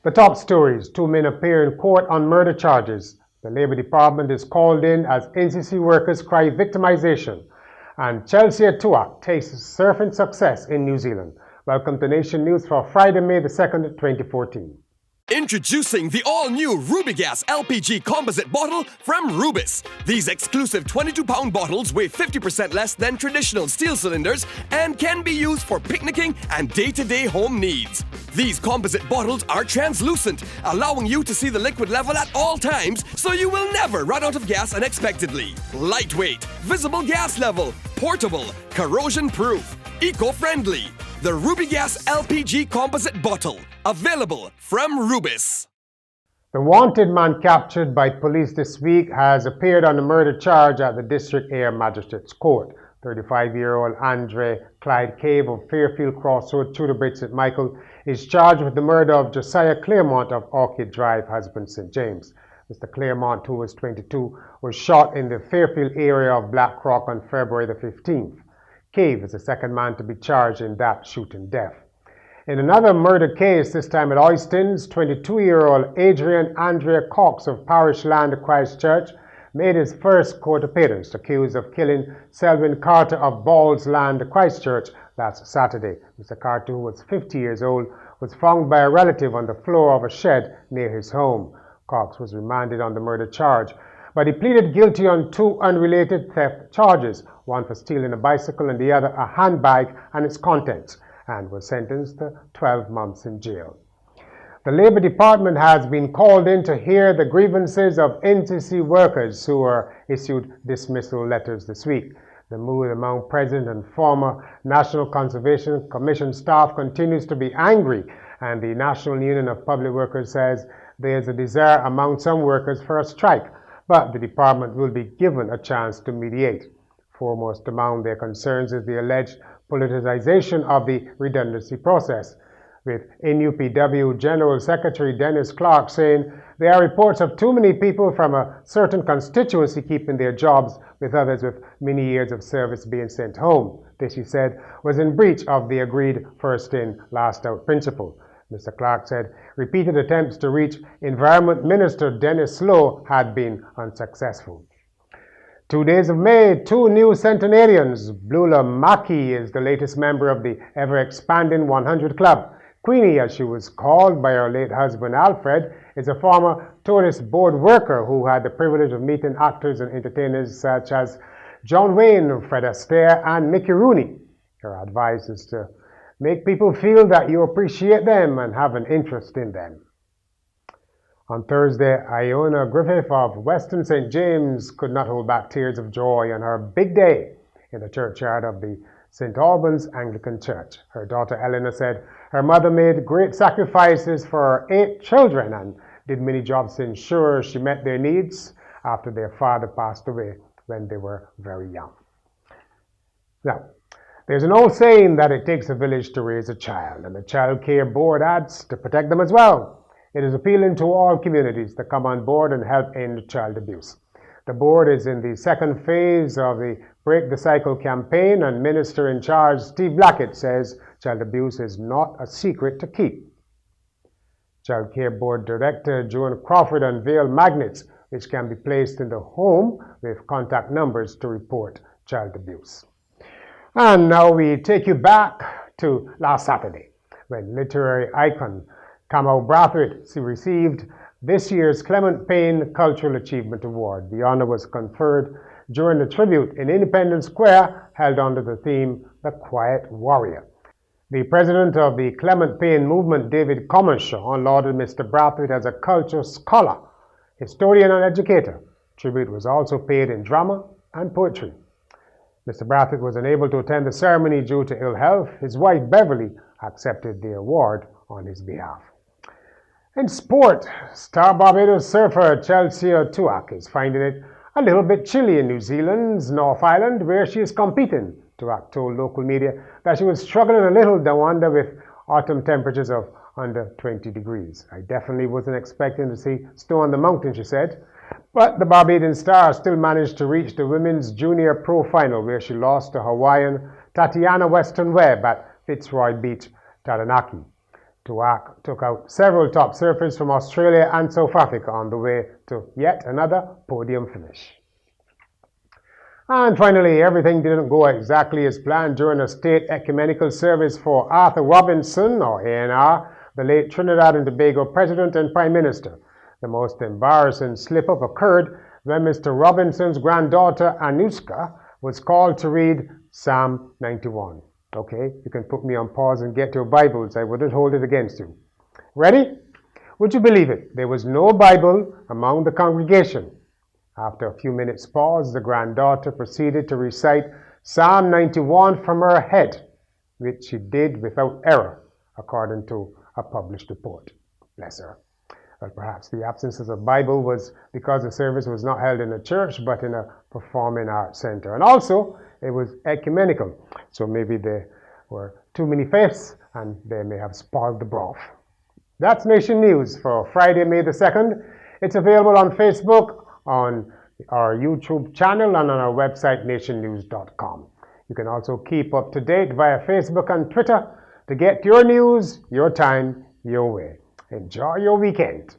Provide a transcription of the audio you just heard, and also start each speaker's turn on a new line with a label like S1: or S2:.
S1: The top stories: 2 men appear in court on murder charges. The Labour Department is called in as NCC workers cry victimisation. And Chelsea Tuach tastes surfing success in New Zealand. Welcome to Nation News for Friday, May the 2nd, 2014.
S2: Introducing the all-new Rubigas LPG composite bottle from Rubis. These exclusive 22-pound bottles weigh 50% less than traditional steel cylinders and can be used for picnicking and day-to-day home needs. These composite bottles are translucent, allowing you to see the liquid level at all times, so you will never run out of gas unexpectedly. Lightweight, visible gas level, portable, corrosion-proof, eco-friendly. The Rubigas LPG composite bottle, available from Rubis.
S1: The wanted man captured by police this week has appeared on a murder charge at the District Area Magistrates Court. 35-year-old Andre Clyde Cave of Fairfield Crossroad, Tudor St. Michael, is charged with the murder of Josiah Claremont of Orchid Drive, Husband St. James. Mr. Claremont, who was 22, was shot in the Fairfield area of Black Rock on February the 15th. Cave is the second man to be charged in that shooting death. In another murder case, this time at Oystons, 22-year-old Adrian Andrea Cox of Parish Land, Christchurch, made his first court appearance, accused of killing Selwyn Carter of Balls Land, Christchurch, last Saturday. Mr. Carter, who was 50 years old, was found by a relative on the floor of a shed near his home. Cox was remanded on the murder charge, but he pleaded guilty on 2 unrelated theft charges, one for stealing a bicycle and the other a handbag and its contents, and was sentenced to 12 months in jail. The Labour Department has been called in to hear the grievances of NCC workers who were issued dismissal letters this week. The mood among present and former National Conservation Commission staff continues to be angry, and the National Union of Public Workers says there is a desire among some workers for a strike, but the department will be given a chance to mediate. Foremost among their concerns is the alleged politicization of the redundancy process, with NUPW General Secretary Dennis Clark saying there are reports of too many people from a certain constituency keeping their jobs, with others with many years of service being sent home. This, he said, was in breach of the agreed first in, last out principle. Mr. Clark said repeated attempts to reach Environment Minister Dennis Lowe had been unsuccessful. 2 days of May, 2 new centenarians. Blula Maki is the latest member of the ever-expanding 100 Club. Queenie, as she was called by her late husband Alfred, is a former tourist board worker who had the privilege of meeting actors and entertainers such as John Wayne, Fred Astaire, and Mickey Rooney. Her advice is to make people feel that you appreciate them and have an interest in them. On Thursday, Iona Griffith of Weston St. James could not hold back tears of joy on her big day in the churchyard of the St. Albans Anglican Church. Her daughter Eleanor said her mother made great sacrifices for her 8 children and did many jobs to ensure she met their needs after their father passed away when they were very young. Now, there's an old saying that it takes a village to raise a child, and the Child Care Board adds to protect them as well. It is appealing to all communities to come on board and help end child abuse. The board is in the second phase of the Break the Cycle campaign, and Minister in charge Steve Blackett says child abuse is not a secret to keep. Child Care Board Director Joan Crawford unveiled magnets which can be placed in the home with contact numbers to report child abuse. And now we take you back to last Saturday, when literary icon Kamau Brathwaite received this year's Clement Payne Cultural Achievement Award. The honor was conferred during the tribute in Independence Square held under the theme, The Quiet Warrior. The president of the Clement Payne movement, David Commonshaw, lauded Mr. Brathwaite as a culture scholar, historian, and educator. Tribute was also paid in drama and poetry. Mr. Brathwaite was unable to attend the ceremony due to ill health. His wife, Beverly, accepted the award on his behalf. In sport, star Barbados surfer Chelsea Tuach is finding it a little bit chilly in New Zealand's North Island, where she is competing. Tuach told local media that she was struggling a little down under with autumn temperatures of under 20 degrees. I definitely wasn't expecting to see snow on the mountain, she said. But the Barbadian star still managed to reach the Women's Junior Pro Final, where she lost to Hawaiian Tatiana Weston Webb at Fitzroy Beach, Taranaki. Tuach took out several top surfers from Australia and South Africa on the way to yet another podium finish. And finally, everything didn't go exactly as planned during a state ecumenical service for Arthur Robinson, or ANR, the late Trinidad and Tobago President and Prime Minister. The most embarrassing slip-up occurred when Mr. Robinson's granddaughter, Anuska, was called to read Psalm 91. Okay, you can put me on pause and get your Bibles. I wouldn't hold it against you. Ready? Would you believe it? There was no Bible among the congregation. After a few minutes' pause, the granddaughter proceeded to recite Psalm 91 from her head, which she did without error, according to a published report. Bless her. Well, perhaps the absence of a Bible was because the service was not held in a church, but in a performing arts center. And also, it was ecumenical, so maybe there were too many faiths, and they may have spoiled the broth. That's Nation News for Friday, May the 2nd. It's available on Facebook, on our YouTube channel, and on our website, nationnews.com. You can also keep up to date via Facebook and Twitter to get your news, your time, your way. Enjoy your weekend.